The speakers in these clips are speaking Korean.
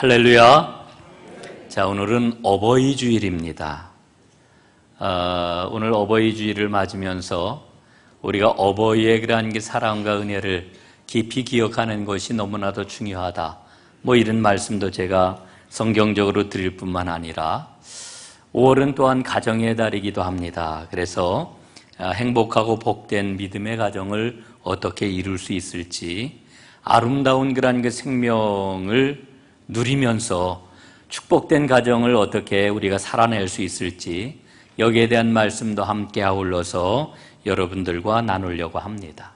할렐루야. 자, 오늘은 어버이 주일입니다. 오늘 어버이 주일을 맞으면서 우리가 어버이의 그러한 사랑과 은혜를 깊이 기억하는 것이 너무나도 중요하다. 이런 말씀도 제가 성경적으로 드릴 뿐만 아니라 5월은 또한 가정의 달이기도 합니다. 그래서 행복하고 복된 믿음의 가정을 어떻게 이룰 수 있을지, 아름다운 그러한 생명을 누리면서 축복된 가정을 어떻게 우리가 살아낼 수 있을지, 여기에 대한 말씀도 함께 아울러서 여러분들과 나누려고 합니다.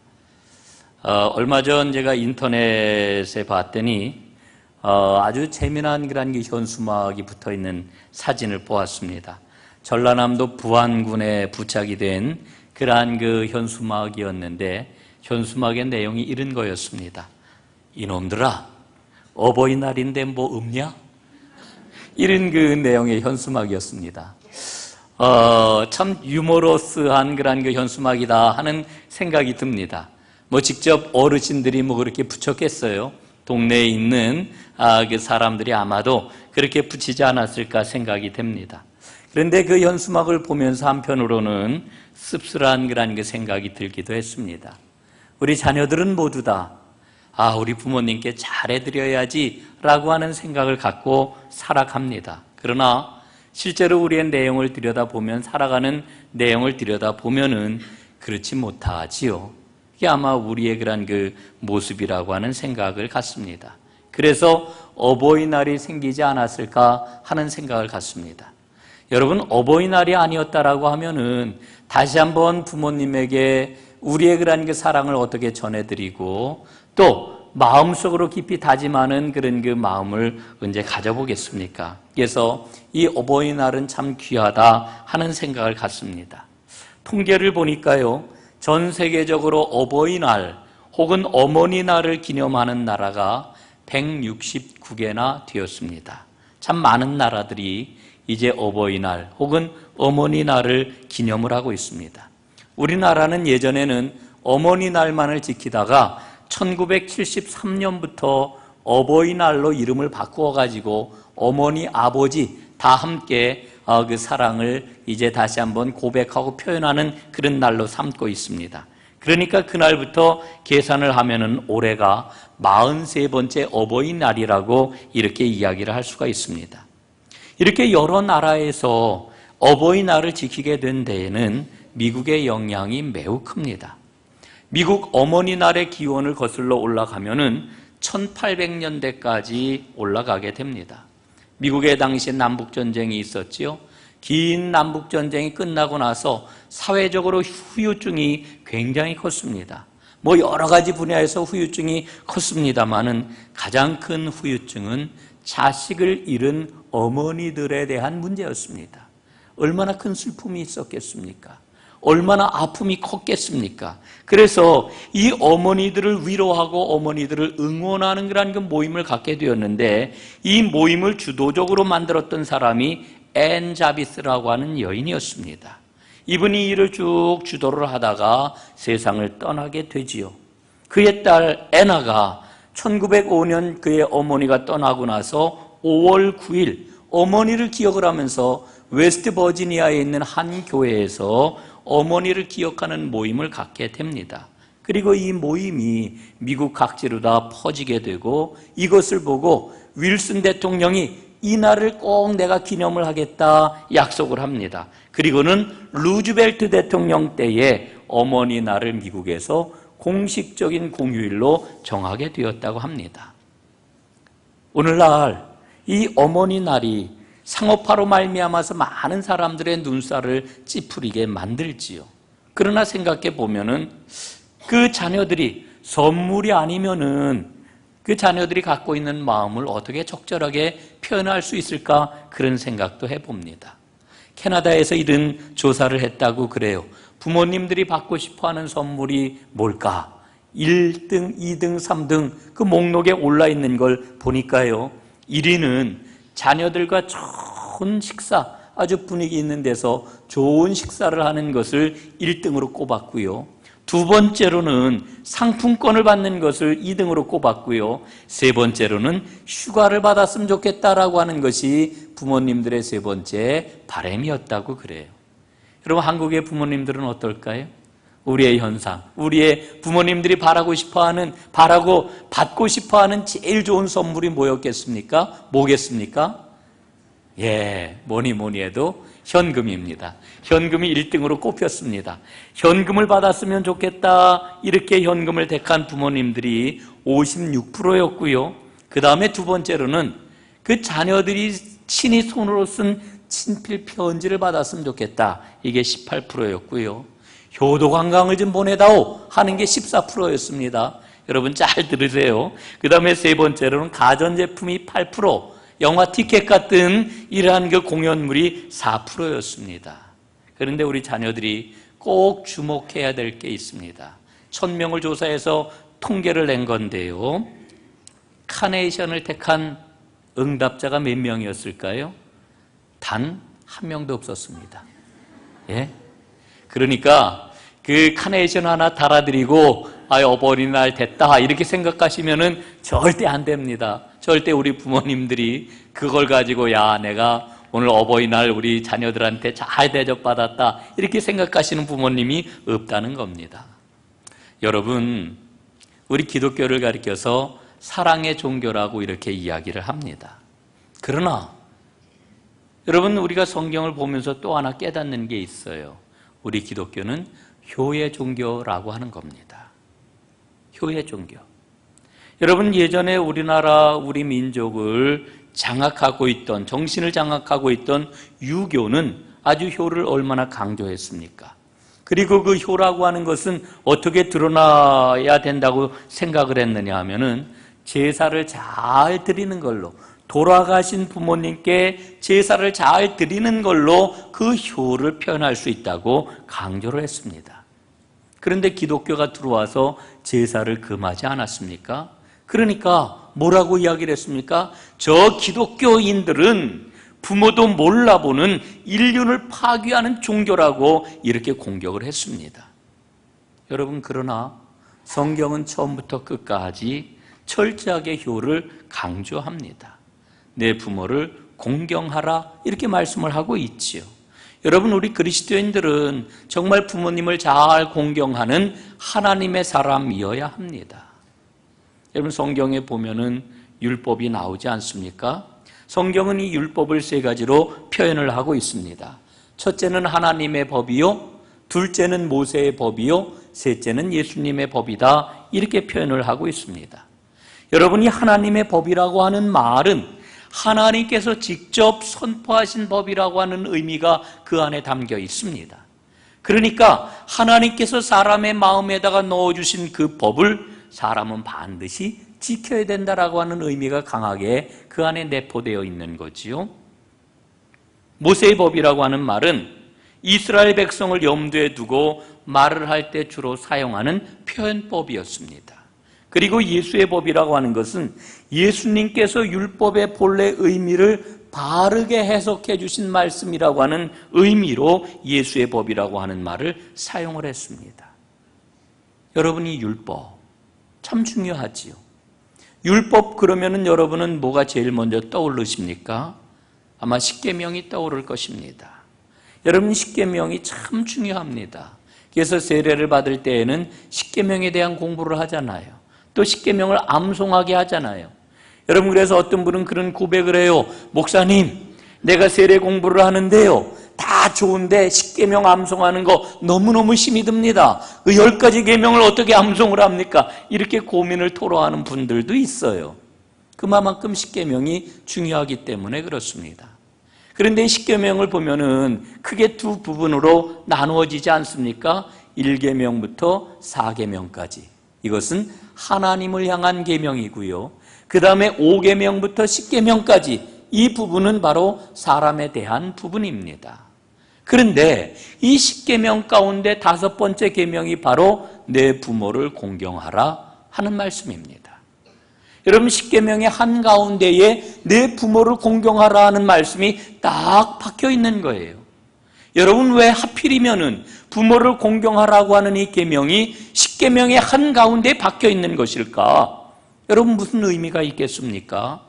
얼마 전 제가 인터넷에 봤더니 아주 재미난 그런 현수막이 붙어 있는 사진을 보았습니다. 전라남도 부안군에 부착이 된 그러한 현수막이었는데, 현수막의 내용이 이런 거였습니다. 이놈들아, 어버이날인데 없냐? 이런 내용의 현수막이었습니다. 참 유머러스한 그런 현수막이다 하는 생각이 듭니다. 직접 어르신들이 그렇게 붙였겠어요? 동네에 있는 사람들이 아마도 그렇게 붙이지 않았을까 생각이 됩니다. 그런데 그 현수막을 보면서 한편으로는 씁쓸한 그런 생각이 들기도 했습니다. 우리 자녀들은 모두 다 우리 부모님께 잘해드려야지 라고 하는 생각을 갖고 살아갑니다. 그러나 실제로 우리의 내용을 들여다보면, 살아가는 내용을 들여다보면은 그렇지 못하지요. 이게 아마 우리의 그런 모습이라고 하는 생각을 갖습니다. 그래서 어버이날이 생기지 않았을까 하는 생각을 갖습니다. 여러분, 어버이날이 아니었다라고 하면은 다시 한번 부모님에게 우리의 그런 사랑을 어떻게 전해드리고, 또 마음속으로 깊이 다짐하는 그런 마음을 언제 가져보겠습니까? 그래서 이 어버이날은 참 귀하다 하는 생각을 갖습니다. 통계를 보니까요, 전 세계적으로 어버이날 혹은 어머니날을 기념하는 나라가 169개나 되었습니다. 참 많은 나라들이 이제 어버이날 혹은 어머니날을 기념을 하고 있습니다. 우리나라는 예전에는 어머니날만을 지키다가 1973년부터 어버이날로 이름을 바꾸어가지고 어머니, 아버지 다 함께 그 사랑을 이제 다시 한번 고백하고 표현하는 그런 날로 삼고 있습니다. 그러니까 그날부터 계산을 하면은 올해가 43번째 어버이날이라고 이렇게 이야기를 할 수가 있습니다. 이렇게 여러 나라에서 어버이날을 지키게 된 데에는 미국의 영향이 매우 큽니다. 미국 어머니날의 기원을 거슬러 올라가면은 1800년대까지 올라가게 됩니다. 미국에 당시 남북전쟁이 있었지요. 긴 남북전쟁이 끝나고 나서 사회적으로 후유증이 굉장히 컸습니다. 여러 가지 분야에서 후유증이 컸습니다만은 가장 큰 후유증은 자식을 잃은 어머니들에 대한 문제였습니다. 얼마나 큰 슬픔이 있었겠습니까? 얼마나 아픔이 컸겠습니까? 그래서 이 어머니들을 위로하고 어머니들을 응원하는 그런 모임을 갖게 되었는데, 이 모임을 주도적으로 만들었던 사람이 앤 자비스라고 하는 여인이었습니다. 이분이 이를 쭉 주도를 하다가 세상을 떠나게 되지요. 그의 딸 애나가 1905년 그의 어머니가 떠나고 나서 5월 9일 어머니를 기억을 하면서 웨스트 버지니아에 있는 한 교회에서 어머니를 기억하는 모임을 갖게 됩니다. 그리고 이 모임이 미국 각지로 다 퍼지게 되고, 이것을 보고 윌슨 대통령이 이 날을 꼭 내가 기념을 하겠다 약속을 합니다. 그리고는 루즈벨트 대통령 때에 어머니 날을 미국에서 공식적인 공휴일로 정하게 되었다고 합니다. 오늘날 이 어머니 날이 상업화로 말미암아서 많은 사람들의 눈살을 찌푸리게 만들지요. 그러나 생각해 보면은 그 자녀들이 선물이 아니면은 그 자녀들이 갖고 있는 마음을 어떻게 적절하게 표현할 수 있을까, 그런 생각도 해봅니다. 캐나다에서 이런 조사를 했다고 그래요. 부모님들이 받고 싶어하는 선물이 뭘까? 1등, 2등, 3등 그 목록에 올라 있는 걸 보니까요, 1위는 자녀들과 좋은 식사, 아주 분위기 있는 데서 좋은 식사를 하는 것을 1등으로 꼽았고요. 두 번째로는 상품권을 받는 것을 2등으로 꼽았고요. 세 번째로는 휴가를 받았으면 좋겠다라고 하는 것이 부모님들의 세 번째 바람이었다고 그래요. 여러분, 한국의 부모님들은 어떨까요? 우리의 현상, 우리의 부모님들이 바라고 받고 싶어하는 제일 좋은 선물이 뭐였겠습니까? 뭐겠습니까? 뭐니 해도 현금입니다. 현금이 1등으로 꼽혔습니다. 현금을 받았으면 좋겠다, 이렇게 현금을 택한 부모님들이 56%였고요. 그 다음에 두 번째로는 그 자녀들이 친히 손으로 쓴 친필 편지를 받았으면 좋겠다, 이게 18%였고요. 효도 관광을 좀 보내다오 하는 게 14%였습니다. 여러분 잘 들으세요. 그 다음에 세 번째로는 가전제품이 8%, 영화 티켓 같은 이러한 그 공연물이 4%였습니다. 그런데 우리 자녀들이 꼭 주목해야 될 게 있습니다. 1000명을 조사해서 통계를 낸 건데요. 카네이션을 택한 응답자가 몇 명이었을까요? 단 한 명도 없었습니다. 그러니까 그 카네이션 하나 달아드리고 어버이날 됐다 이렇게 생각하시면은 절대 안 됩니다. 절대 우리 부모님들이 그걸 가지고 내가 오늘 어버이날 우리 자녀들한테 잘 대접받았다 이렇게 생각하시는 부모님이 없다는 겁니다. 여러분, 우리 기독교를 가리켜서 사랑의 종교라고 이렇게 이야기를 합니다. 그러나 여러분, 우리가 성경을 보면서 또 하나 깨닫는 게 있어요. 우리 기독교는 효의 종교라고 하는 겁니다. 효의 종교. 여러분, 예전에 우리 민족을 장악하고 있던, 정신을 장악하고 있던 유교는 아주 효를 얼마나 강조했습니까? 그리고 그 효라고 하는 것은 어떻게 드러나야 된다고 생각을 했느냐 하면은 제사를 잘 드리는 걸로, 돌아가신 부모님께 제사를 잘 드리는 걸로 그 효를 표현할 수 있다고 강조를 했습니다. 그런데 기독교가 들어와서 제사를 금하지 않았습니까? 그러니까 뭐라고 이야기를 했습니까? 저 기독교인들은 부모도 몰라보는 인륜을 파괴하는 종교라고 이렇게 공격을 했습니다. 여러분, 그러나 성경은 처음부터 끝까지 철저하게 효를 강조합니다. 내 부모를 공경하라 이렇게 말씀을 하고 있지요. 여러분, 우리 그리스도인들은 정말 부모님을 잘 공경하는 하나님의 사람이어야 합니다. 여러분, 성경에 보면은 율법이 나오지 않습니까? 성경은 이 율법을 세 가지로 표현을 하고 있습니다. 첫째는 하나님의 법이요, 둘째는 모세의 법이요, 셋째는 예수님의 법이다, 이렇게 표현을 하고 있습니다. 여러분이 하나님의 법이라고 하는 말은 하나님께서 직접 선포하신 법이라고 하는 의미가 그 안에 담겨 있습니다. 그러니까 하나님께서 사람의 마음에다가 넣어주신 그 법을 사람은 반드시 지켜야 된다라고 하는 의미가 강하게 그 안에 내포되어 있는 거지요. 모세의 법이라고 하는 말은 이스라엘 백성을 염두에 두고 말을 할 때 주로 사용하는 표현법이었습니다. 그리고 예수의 법이라고 하는 것은 예수님께서 율법의 본래 의미를 바르게 해석해 주신 말씀이라고 하는 의미로 예수의 법이라고 하는 말을 사용을 했습니다. 여러분이 율법 참 중요하지요. 율법 그러면은 여러분은 뭐가 제일 먼저 떠오르십니까? 아마 십계명이 떠오를 것입니다. 여러분, 십계명이 참 중요합니다. 그래서 세례를 받을 때에는 십계명에 대한 공부를 하잖아요. 또 십계명을 암송하게 하잖아요. 여러분, 그래서 어떤 분은 그런 고백을 해요. 목사님, 내가 세례 공부를 하는데요, 다 좋은데 십계명 암송하는 거 너무너무 힘이 듭니다. 그 10가지 계명을 어떻게 암송을 합니까? 이렇게 고민을 토로하는 분들도 있어요. 그만큼 십계명이 중요하기 때문에 그렇습니다. 그런데 십계명을 보면은 크게 두 부분으로 나누어지지 않습니까? 1계명부터 4계명까지. 이것은 하나님을 향한 계명이고요. 그 다음에 5계명부터 10계명까지, 이 부분은 바로 사람에 대한 부분입니다. 그런데 이 10계명 가운데 5번째 계명이 바로 내 부모를 공경하라 하는 말씀입니다. 여러분, 10계명의 한가운데에 내 부모를 공경하라 하는 말씀이 딱 박혀 있는 거예요. 여러분, 왜 하필이면은 부모를 공경하라고 하는 이 계명이 10계명의 한가운데 박혀 있는 것일까? 여러분, 무슨 의미가 있겠습니까?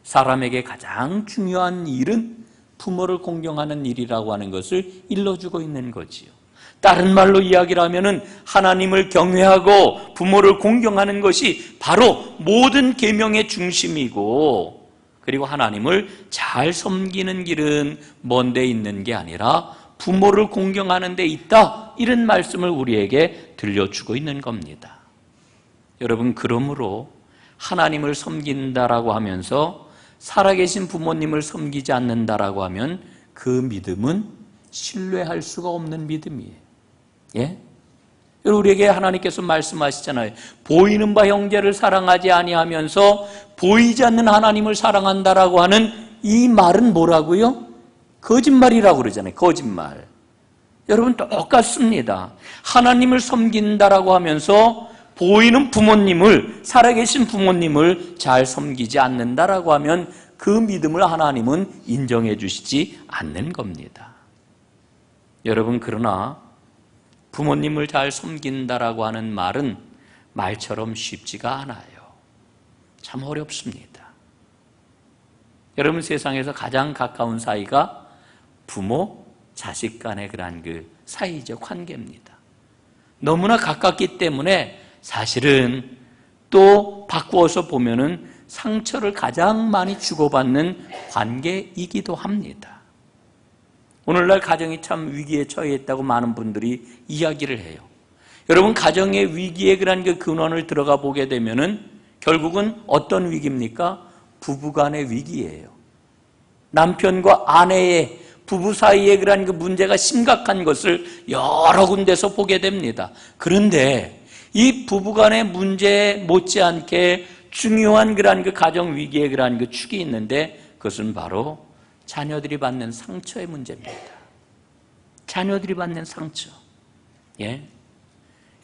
사람에게 가장 중요한 일은 부모를 공경하는 일이라고 하는 것을 일러주고 있는 거지요. 다른 말로 이야기를 하면은 하나님을 경외하고 부모를 공경하는 것이 바로 모든 계명의 중심이고, 그리고 하나님을 잘 섬기는 길은 먼 데 있는 게 아니라 부모를 공경하는 데 있다, 이런 말씀을 우리에게 들려주고 있는 겁니다. 여러분, 그러므로 하나님을 섬긴다라고 하면서 살아계신 부모님을 섬기지 않는다라고 하면 그 믿음은 신뢰할 수가 없는 믿음이에요. 예? 우리에게 하나님께서 말씀하시잖아요. 보이는 바 형제를 사랑하지 아니하면서 보이지 않는 하나님을 사랑한다라고 하는 이 말은 뭐라고요? 거짓말이라고 그러잖아요. 거짓말. 여러분, 똑같습니다. 하나님을 섬긴다라고 하면서 보이는 부모님을, 살아계신 부모님을 잘 섬기지 않는다라고 하면 그 믿음을 하나님은 인정해 주시지 않는 겁니다. 여러분, 그러나 부모님을 잘 섬긴다라고 하는 말은 말처럼 쉽지가 않아요. 참 어렵습니다. 여러분, 세상에서 가장 가까운 사이가 부모, 자식 간의 그런 그 사이적 관계입니다. 너무나 가깝기 때문에 사실은 또 바꾸어서 보면은 상처를 가장 많이 주고받는 관계이기도 합니다. 오늘날 가정이 참 위기에 처해 있다고 많은 분들이 이야기를 해요. 여러분, 가정의 위기에 그런 그 근원을 들어가 보게 되면은 결국은 어떤 위기입니까? 부부간의 위기예요. 남편과 아내의 부부 사이에 그런 그 문제가 심각한 것을 여러 군데서 보게 됩니다. 그런데 이 부부간의 문제에 못지않게 중요한 그런 그 가정 위기의 그런 그 축이 있는데, 그것은 바로 자녀들이 받는 상처의 문제입니다. 자녀들이 받는 상처. 예.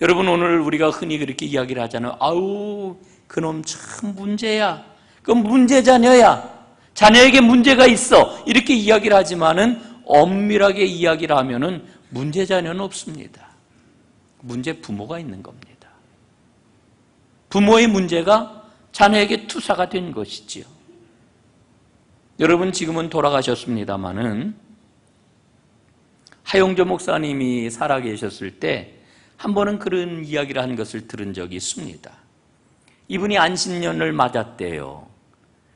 여러분, 오늘 우리가 흔히 그렇게 이야기를 하잖아요. 아우, 그놈 참 문제야. 그건 문제 자녀야. 자녀에게 문제가 있어. 이렇게 이야기를 하지만은 엄밀하게 이야기를 하면은 문제 자녀는 없습니다. 문제 부모가 있는 겁니다. 부모의 문제가 자녀에게 투사가 된 것이지요. 여러분, 지금은 돌아가셨습니다마는 하용조 목사님이 살아계셨을 때 한 번은 그런 이야기를 한 것을 들은 적이 있습니다. 이분이 안식년을 맞았대요.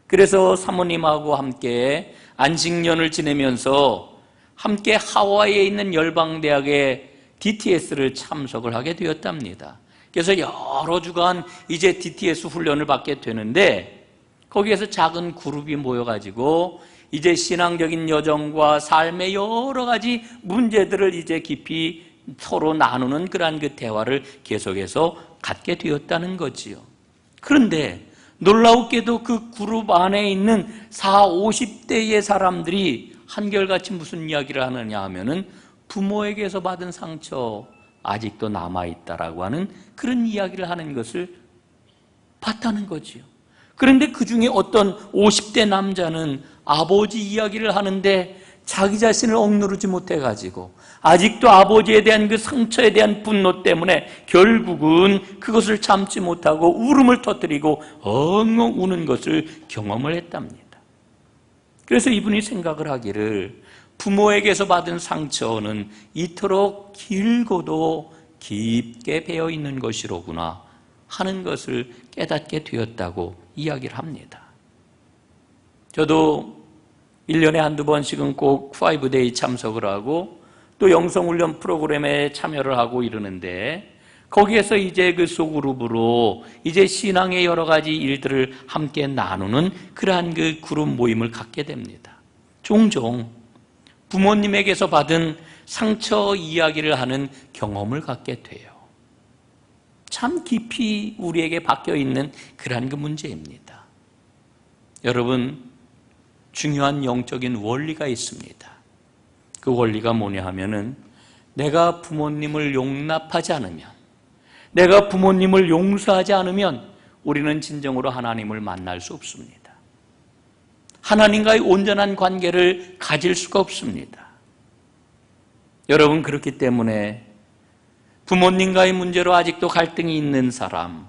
그래서 사모님하고 함께 안식년을 지내면서 함께 하와이에 있는 열방대학의 DTS를 참석을 하게 되었답니다. 그래서 여러 주간 이제 DTS 훈련을 받게 되는데, 거기에서 작은 그룹이 모여가지고 이제 신앙적인 여정과 삶의 여러 가지 문제들을 이제 깊이 서로 나누는 그러한 그 대화를 계속해서 갖게 되었다는 거지요. 그런데 놀라웠게도 그 그룹 안에 있는 40, 50대의 사람들이 한결같이 무슨 이야기를 하느냐 하면은 부모에게서 받은 상처 아직도 남아있다라고 하는 그런 이야기를 하는 것을 봤다는 거지요. 그런데 그 중에 어떤 50대 남자는 아버지 이야기를 하는데 자기 자신을 억누르지 못해가지고 아직도 아버지에 대한 그 상처에 대한 분노 때문에 결국은 그것을 참지 못하고 울음을 터뜨리고 엉엉 우는 것을 경험을 했답니다. 그래서 이분이 생각을 하기를 부모에게서 받은 상처는 이토록 길고도 깊게 배어 있는 것이로구나 하는 것을 깨닫게 되었다고 이야기를 합니다. 저도 1년에 한두 번씩은 꼭 5데이 참석을 하고 또 영성훈련 프로그램에 참여를 하고 이러는데, 거기에서 이제 그 소그룹으로 이제 신앙의 여러 가지 일들을 함께 나누는 그러한 그 그룹 모임을 갖게 됩니다. 종종 부모님에게서 받은 상처 이야기를 하는 경험을 갖게 돼요. 참 깊이 우리에게 박혀 있는 그러한 그 문제입니다. 여러분, 중요한 영적인 원리가 있습니다. 그 원리가 뭐냐 하면은 내가 부모님을 용납하지 않으면, 내가 부모님을 용서하지 않으면 우리는 진정으로 하나님을 만날 수 없습니다. 하나님과의 온전한 관계를 가질 수가 없습니다. 여러분, 그렇기 때문에 부모님과의 문제로 아직도 갈등이 있는 사람,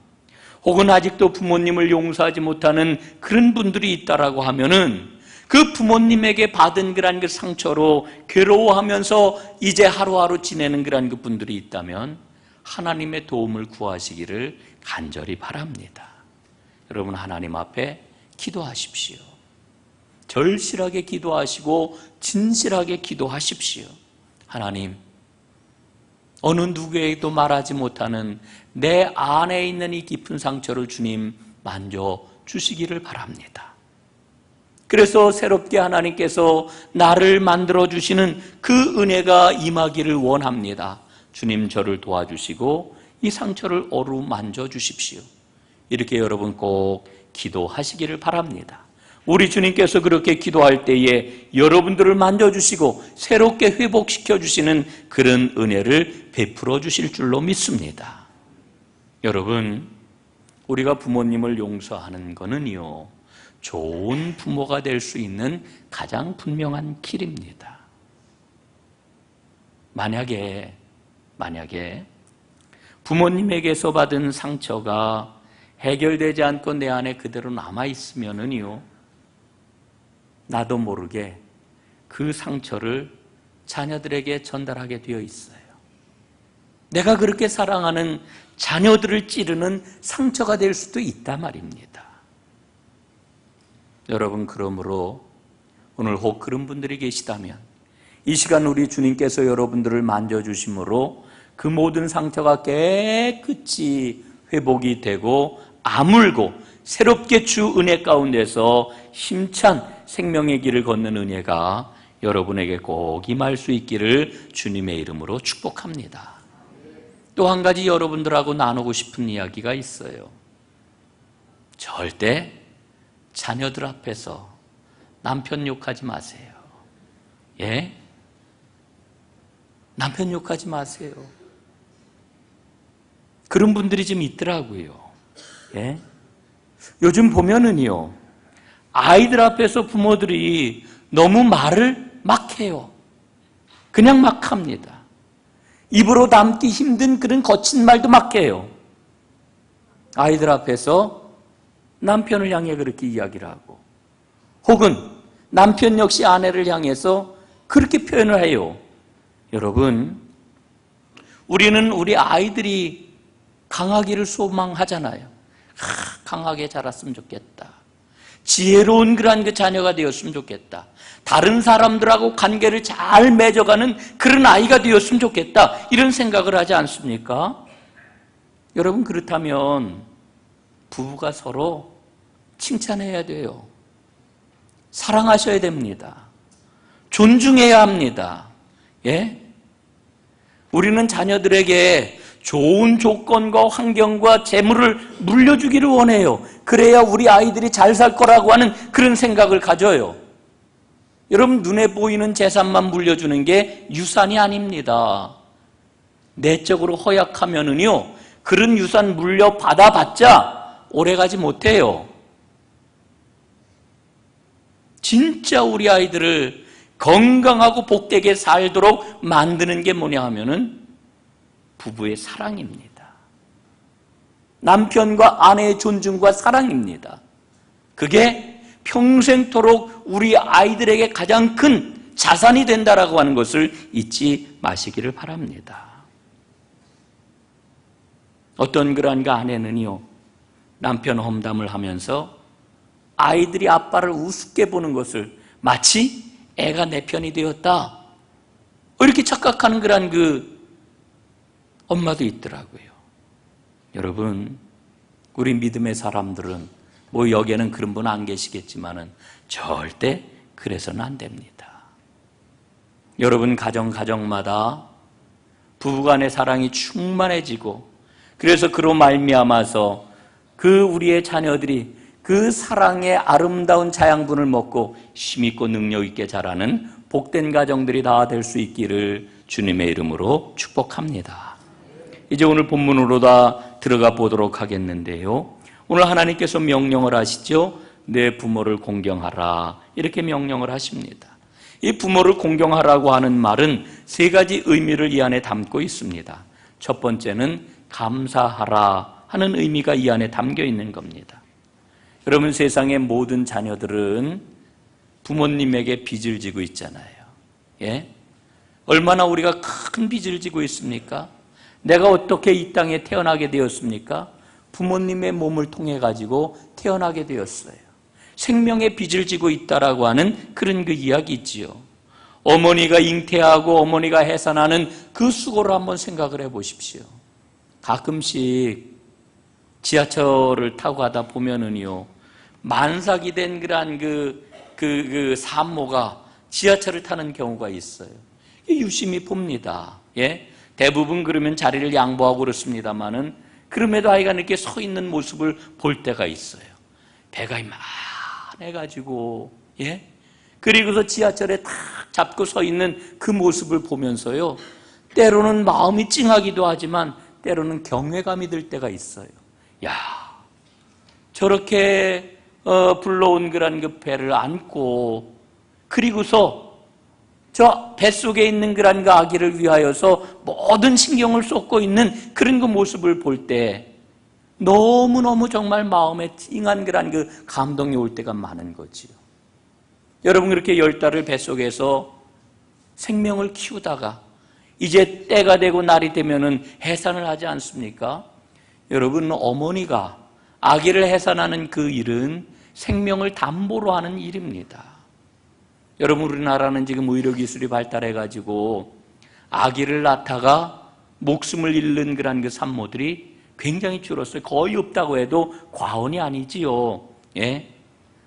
혹은 아직도 부모님을 용서하지 못하는 그런 분들이 있다라고 하면은 그 부모님에게 받은 그런 그 상처로 괴로워하면서 이제 하루하루 지내는 그런 그 분들이 있다면 하나님의 도움을 구하시기를 간절히 바랍니다. 여러분, 하나님 앞에 기도하십시오. 절실하게 기도하시고 진실하게 기도하십시오. 하나님, 어느 누구에게도 말하지 못하는 내 안에 있는 이 깊은 상처를 주님 만져주시기를 바랍니다. 그래서 새롭게 하나님께서 나를 만들어주시는 그 은혜가 임하기를 원합니다. 주님, 저를 도와주시고 이 상처를 어루만져 주십시오. 이렇게 여러분 꼭 기도하시기를 바랍니다. 우리 주님께서 그렇게 기도할 때에 여러분들을 만져주시고 새롭게 회복시켜 주시는 그런 은혜를 베풀어 주실 줄로 믿습니다. 여러분, 우리가 부모님을 용서하는 것은요, 좋은 부모가 될 수 있는 가장 분명한 길입니다. 만약에 부모님에게서 받은 상처가 해결되지 않고 내 안에 그대로 남아있으면은요, 나도 모르게 그 상처를 자녀들에게 전달하게 되어 있어요. 내가 그렇게 사랑하는 자녀들을 찌르는 상처가 될 수도 있단 말입니다. 여러분, 그러므로 오늘 혹 그런 분들이 계시다면 이 시간 우리 주님께서 여러분들을 만져주심으로 그 모든 상처가 깨끗이 회복이 되고 아물고 새롭게 주 은혜 가운데서 힘찬 생명의 길을 걷는 은혜가 여러분에게 꼭 임할 수 있기를 주님의 이름으로 축복합니다. 또 한 가지 여러분들하고 나누고 싶은 이야기가 있어요. 절대 자녀들 앞에서 남편 욕하지 마세요. 예? 남편 욕하지 마세요. 그런 분들이 좀 있더라고요. 예? 요즘 보면은요, 아이들 앞에서 부모들이 너무 말을 막 해요. 그냥 막 합니다. 입으로 담기 힘든 그런 거친 말도 막 해요. 아이들 앞에서 남편을 향해 그렇게 이야기를 하고, 혹은 남편 역시 아내를 향해서 그렇게 표현을 해요. 여러분, 우리는 우리 아이들이 강하기를 소망하잖아요. 강하게 자랐으면 좋겠다. 지혜로운 그러한 그 자녀가 되었으면 좋겠다. 다른 사람들하고 관계를 잘 맺어가는 그런 아이가 되었으면 좋겠다. 이런 생각을 하지 않습니까? 여러분, 그렇다면 부부가 서로 칭찬해야 돼요. 사랑하셔야 됩니다. 존중해야 합니다. 예? 우리는 자녀들에게 좋은 조건과 환경과 재물을 물려주기를 원해요. 그래야 우리 아이들이 잘 살 거라고 하는 그런 생각을 가져요. 여러분, 눈에 보이는 재산만 물려주는 게 유산이 아닙니다. 내적으로 허약하면은요, 그런 유산 물려받아봤자 오래가지 못해요. 진짜 우리 아이들을 건강하고 복되게 살도록 만드는 게 뭐냐 하면은 부부의 사랑입니다. 남편과 아내의 존중과 사랑입니다. 그게 평생토록 우리 아이들에게 가장 큰 자산이 된다라고 하는 것을 잊지 마시기를 바랍니다. 어떤 그러한 그 아내는요, 남편 험담을 하면서 아이들이 아빠를 우습게 보는 것을 마치 애가 내 편이 되었다, 이렇게 착각하는 그러한 그 엄마도 있더라고요. 여러분, 우리 믿음의 사람들은 뭐 여기에는 그런 분 안 계시겠지만은 절대 그래서는 안 됩니다. 여러분, 가정마다 부부간의 사랑이 충만해지고, 그래서 그로 말미암아서 그 우리의 자녀들이 그 사랑의 아름다운 자양분을 먹고 힘있고 능력있게 자라는 복된 가정들이 다 될 수 있기를 주님의 이름으로 축복합니다. 이제 오늘 본문으로 다 들어가 보도록 하겠는데요, 오늘 하나님께서 명령을 하시죠. 내 부모를 공경하라, 이렇게 명령을 하십니다. 이 부모를 공경하라고 하는 말은 세 가지 의미를 이 안에 담고 있습니다. 첫 번째는 감사하라 하는 의미가 이 안에 담겨 있는 겁니다. 여러분, 세상의 모든 자녀들은 부모님에게 빚을 지고 있잖아요. 예? 얼마나 우리가 큰 빚을 지고 있습니까? 내가 어떻게 이 땅에 태어나게 되었습니까? 부모님의 몸을 통해 가지고 태어나게 되었어요. 생명의 빚을 지고 있다라고 하는 그런 그 이야기 있지요. 어머니가 잉태하고 어머니가 해산하는 그 수고를 한번 생각을 해보십시오. 가끔씩 지하철을 타고 가다 보면은요, 만삭이 된 그러한 그 산모가 지하철을 타는 경우가 있어요. 유심히 봅니다. 예? 대부분 그러면 자리를 양보하고 그렇습니다만은 그럼에도 아이가 이렇게 서 있는 모습을 볼 때가 있어요. 배가 이만해가지고, 예? 그리고서 지하철에 탁 잡고 서 있는 그 모습을 보면서요, 때로는 마음이 찡하기도 하지만 때로는 경외감이 들 때가 있어요. 야, 저렇게 불러온 그런 그 배를 안고, 그리고서 저 뱃속에 있는 그런 그 아기를 위하여서 모든 신경을 쏟고 있는 그런 그 모습을 볼 때 너무너무 정말 마음에 찡한 그런 그 감동이 올 때가 많은 거지요. 여러분, 그렇게 10달을 뱃속에서 생명을 키우다가 이제 때가 되고 날이 되면은 해산을 하지 않습니까? 여러분, 어머니가 아기를 해산하는 그 일은 생명을 담보로 하는 일입니다. 여러분, 우리나라는 지금 의료기술이 발달해가지고 아기를 낳다가 목숨을 잃는 그런 그 산모들이 굉장히 줄었어요. 거의 없다고 해도 과언이 아니지요. 예?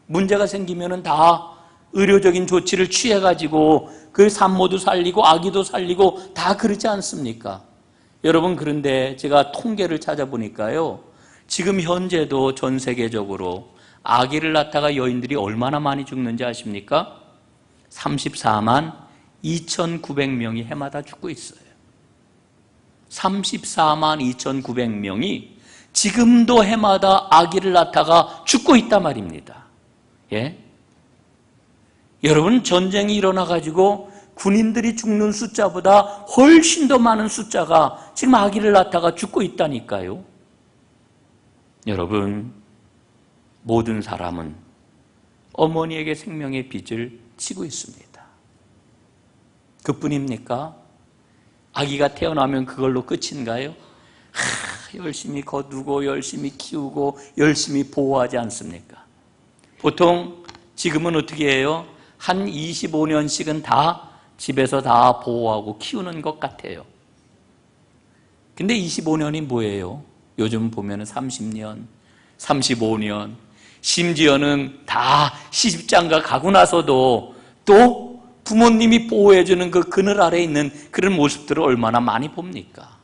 문제가 생기면은 다 의료적인 조치를 취해가지고 그 산모도 살리고 아기도 살리고 다 그러지 않습니까? 여러분, 그런데 제가 통계를 찾아보니까요, 지금 현재도 전 세계적으로 아기를 낳다가 여인들이 얼마나 많이 죽는지 아십니까? 34만 2,900명이 해마다 죽고 있어요. 34만 2,900명이 지금도 해마다 아기를 낳다가 죽고 있단 말입니다. 예? 여러분, 전쟁이 일어나가지고 군인들이 죽는 숫자보다 훨씬 더 많은 숫자가 지금 아기를 낳다가 죽고 있다니까요. 여러분, 모든 사람은 어머니에게 생명의 빚을 지고 있습니다. 그뿐입니까? 아기가 태어나면 그걸로 끝인가요? 열심히 거두고 열심히 키우고 열심히 보호하지 않습니까? 보통 지금은 어떻게 해요? 한 25년씩은 다 집에서 다 보호하고 키우는 것 같아요. 근데 25년이 뭐예요? 요즘 보면 30년, 35년, 심지어는 다 시집장가 가고 나서도 또 부모님이 보호해주는 그 그늘 아래에 있는 그런 모습들을 얼마나 많이 봅니까?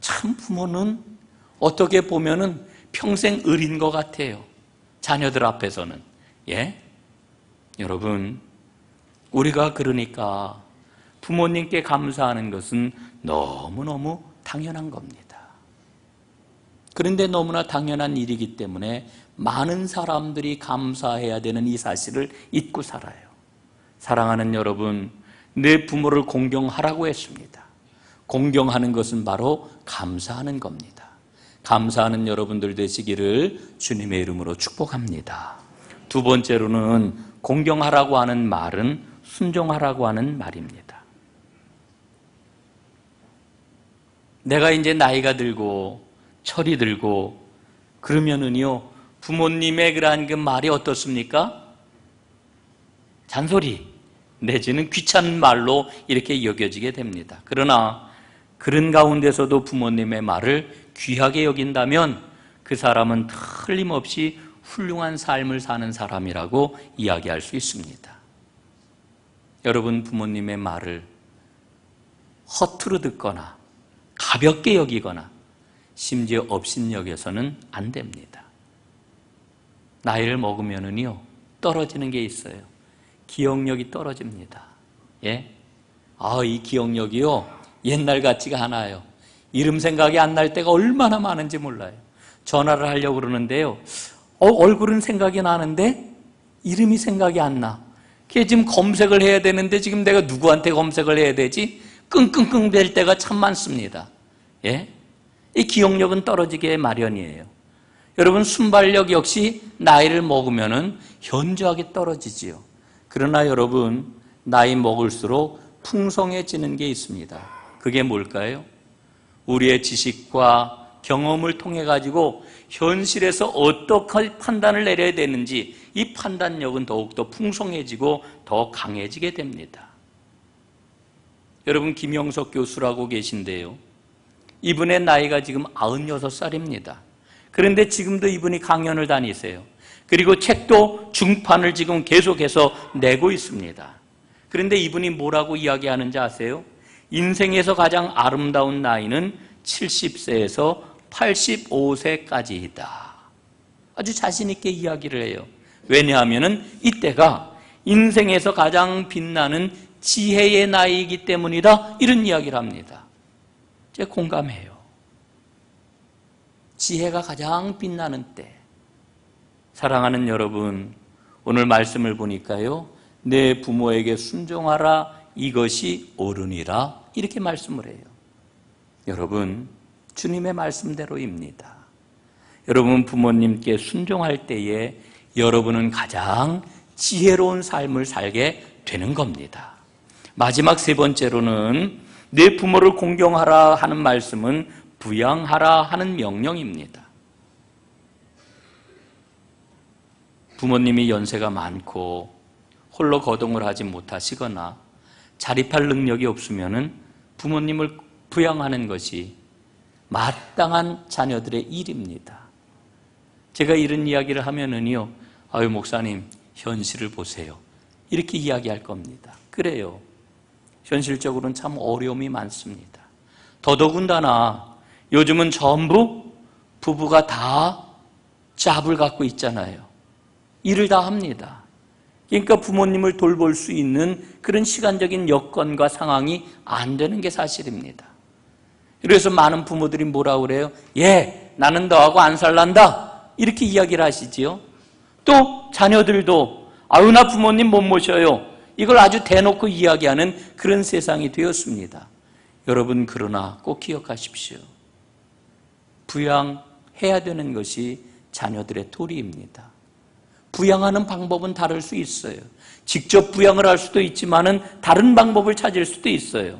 참, 부모는 어떻게 보면은 평생 을인 것 같아요. 자녀들 앞에서는. 예? 여러분, 우리가 그러니까 부모님께 감사하는 것은 너무너무 당연한 겁니다. 그런데 너무나 당연한 일이기 때문에 많은 사람들이 감사해야 되는 이 사실을 잊고 살아요. 사랑하는 여러분, 내 부모를 공경하라고 했습니다. 공경하는 것은 바로 감사하는 겁니다. 감사하는 여러분들 되시기를 주님의 이름으로 축복합니다. 두 번째로는 공경하라고 하는 말은 순종하라고 하는 말입니다. 내가 이제 나이가 들고 철이 들고 그러면은요, 부모님의 그러한 그 말이 어떻습니까? 잔소리 내지는 귀찮은 말로 이렇게 여겨지게 됩니다. 그러나 그런 가운데서도 부모님의 말을 귀하게 여긴다면 그 사람은 틀림없이 훌륭한 삶을 사는 사람이라고 이야기할 수 있습니다. 여러분, 부모님의 말을 허투루 듣거나 가볍게 여기거나 심지어 업신여겨서는 안 됩니다. 나이를 먹으면은요, 떨어지는 게 있어요. 기억력이 떨어집니다. 예? 이 기억력이요, 옛날 같지가 않아요. 이름 생각이 안 날 때가 얼마나 많은지 몰라요. 전화를 하려고 그러는데요, 얼굴은 생각이 나는데 이름이 생각이 안 나. 그게 지금 검색을 해야 되는데 지금 내가 누구한테 검색을 해야 되지? 끙끙끙 될 때가 참 많습니다. 예? 이 기억력은 떨어지게 마련이에요. 여러분, 순발력 역시 나이를 먹으면은 현저하게 떨어지지요. 그러나 여러분, 나이 먹을수록 풍성해지는 게 있습니다. 그게 뭘까요? 우리의 지식과 경험을 통해 가지고 현실에서 어떻게 판단을 내려야 되는지 이 판단력은 더욱더 풍성해지고 더 강해지게 됩니다. 여러분, 김영석 교수라고 계신데요. 이분의 나이가 지금 96살입니다. 그런데 지금도 이분이 강연을 다니세요. 그리고 책도 중판을 지금 계속해서 내고 있습니다. 그런데 이분이 뭐라고 이야기하는지 아세요? 인생에서 가장 아름다운 나이는 70세에서 85세까지이다. 아주 자신 있게 이야기를 해요. 왜냐하면 이때가 인생에서 가장 빛나는 지혜의 나이이기 때문이다. 이런 이야기를 합니다. 제가 공감해요. 지혜가 가장 빛나는 때. 사랑하는 여러분, 오늘 말씀을 보니까요, 내 부모에게 순종하라, 이것이 옳으니라, 이렇게 말씀을 해요. 여러분, 주님의 말씀대로입니다. 여러분, 부모님께 순종할 때에 여러분은 가장 지혜로운 삶을 살게 되는 겁니다. 마지막 세 번째로는 내 부모를 공경하라 하는 말씀은 부양하라 하는 명령입니다. 부모님이 연세가 많고 홀로 거동을 하지 못하시거나 자립할 능력이 없으면 부모님을 부양하는 것이 마땅한 자녀들의 일입니다. 제가 이런 이야기를 하면은요, 아유, 목사님, 현실을 보세요. 이렇게 이야기할 겁니다. 그래요. 현실적으로는 참 어려움이 많습니다. 더더군다나 요즘은 전부 부부가 다 잡을 갖고 있잖아요. 일을 다 합니다. 그러니까 부모님을 돌볼 수 있는 그런 시간적인 여건과 상황이 안 되는 게 사실입니다. 그래서 많은 부모들이 뭐라고 그래요? 예, 나는 너하고 안 살란다. 이렇게 이야기를 하시지요. 또 자녀들도 아유, 나 부모님 못 모셔요. 이걸 아주 대놓고 이야기하는 그런 세상이 되었습니다. 여러분, 그러나 꼭 기억하십시오. 부양해야 되는 것이 자녀들의 도리입니다. 부양하는 방법은 다를 수 있어요. 직접 부양을 할 수도 있지만은 다른 방법을 찾을 수도 있어요.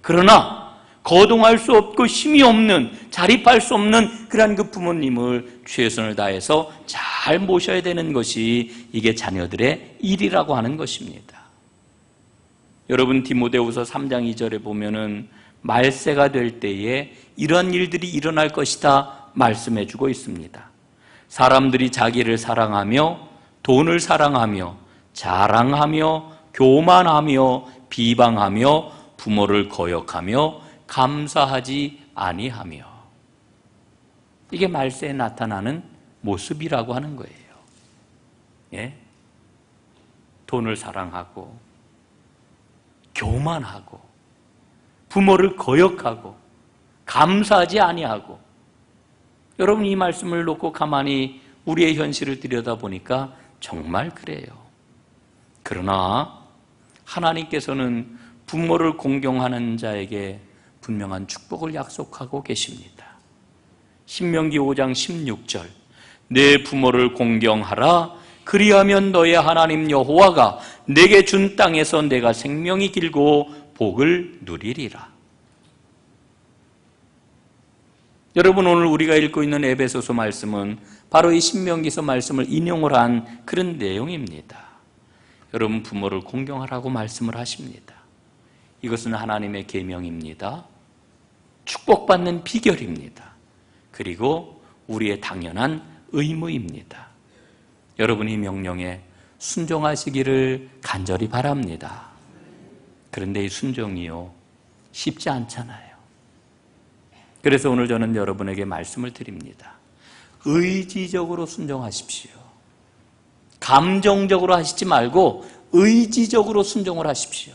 그러나 거동할 수 없고 힘이 없는, 자립할 수 없는 그런 그 부모님을 최선을 다해서 잘 모셔야 되는 것이 이게 자녀들의 일이라고 하는 것입니다. 여러분, 디모데후서 3장 2절에 보면은 말세가 될 때에 이런 일들이 일어날 것이다 말씀해 주고 있습니다. 사람들이 자기를 사랑하며 돈을 사랑하며 자랑하며 교만하며 비방하며 부모를 거역하며 감사하지 아니하며. 이게 말세에 나타나는 모습이라고 하는 거예요. 예? 돈을 사랑하고 교만하고 부모를 거역하고 감사하지 아니하고. 여러분, 이 말씀을 놓고 가만히 우리의 현실을 들여다보니까 정말 그래요. 그러나 하나님께서는 부모를 공경하는 자에게 분명한 축복을 약속하고 계십니다. 신명기 5장 16절, 내 부모를 공경하라. 그리하면 너의 하나님 여호와가 내게 준 땅에서 내가 생명이 길고 복을 누리리라. 여러분, 오늘 우리가 읽고 있는 에베소서 말씀은 바로 이 신명기서 말씀을 인용을 한 그런 내용입니다. 여러분, 부모를 공경하라고 말씀을 하십니다. 이것은 하나님의 계명입니다. 축복받는 비결입니다. 그리고 우리의 당연한 의무입니다. 여러분이 명령에 순종하시기를 간절히 바랍니다. 그런데 이 순종이요, 쉽지 않잖아요. 그래서 오늘 저는 여러분에게 말씀을 드립니다. 의지적으로 순종하십시오. 감정적으로 하시지 말고 의지적으로 순종을 하십시오.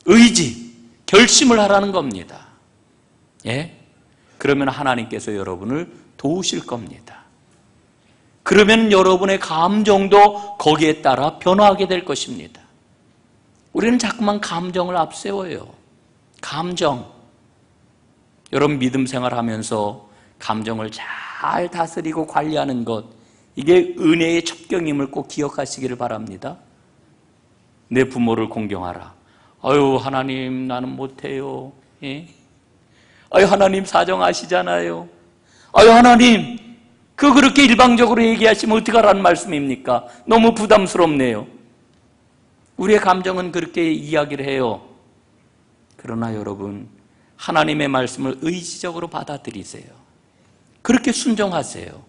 의지, 결심을 하라는 겁니다. 예? 그러면 하나님께서 여러분을 도우실 겁니다. 그러면 여러분의 감정도 거기에 따라 변화하게 될 것입니다. 우리는 자꾸만 감정을 앞세워요. 감정. 여러분 믿음 생활하면서 감정을 잘 다스리고 관리하는 것, 이게 은혜의 첩경임을 꼭 기억하시기를 바랍니다. 내 부모를 공경하라. 아유 하나님 나는 못해요. 예? 아유 하나님 사정 아시잖아요. 아유 하나님 그렇게 일방적으로 얘기하시면 어떡하라는 말씀입니까? 너무 부담스럽네요. 우리의 감정은 그렇게 이야기를 해요. 그러나 여러분 하나님의 말씀을 의지적으로 받아들이세요. 그렇게 순종하세요.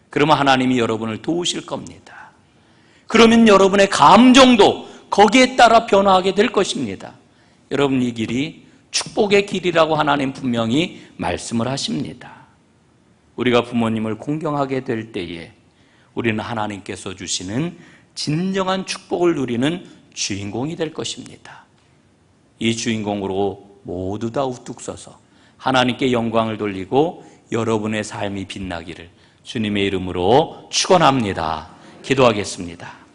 그러면 하나님이 여러분을 도우실 겁니다. 그러면 여러분의 감정도 거기에 따라 변화하게 될 것입니다. 여러분 이 길이 축복의 길이라고 하나님 분명히 말씀을 하십니다. 우리가 부모님을 공경하게 될 때에 우리는 하나님께서 주시는 진정한 축복을 누리는 주인공이 될 것입니다. 이 주인공으로 모두 다 우뚝 서서 하나님께 영광을 돌리고 여러분의 삶이 빛나기를 주님의 이름으로 축원합니다. 기도하겠습니다.